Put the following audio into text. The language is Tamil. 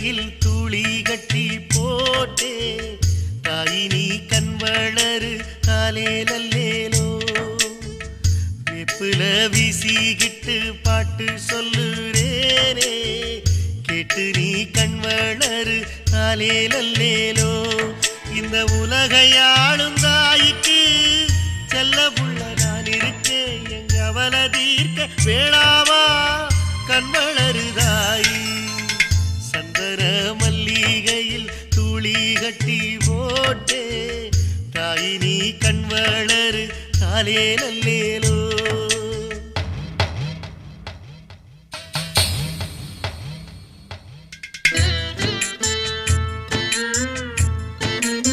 முலகையில் துளி கட்டி போட்டே தாயி நீ கண் வளரு காலேலல்லேலோ வெப்புல வீசிக்கிட்டு பாட்டு சொல்லுறேனே கேட்டு நீ கண் வளரு காலேலல்லேலோ இந்த உலகையாளும் தாய்க்கு செல்ல புள்ள நான் இருக்கேன் எங்க அவல தீர்க்க வேளாவா கண் வளருதாயி சந்தர மல்லிகையில் துளி கட்டி போட்டே தாயி நீ கண் வளரு காலேலல்லேலோ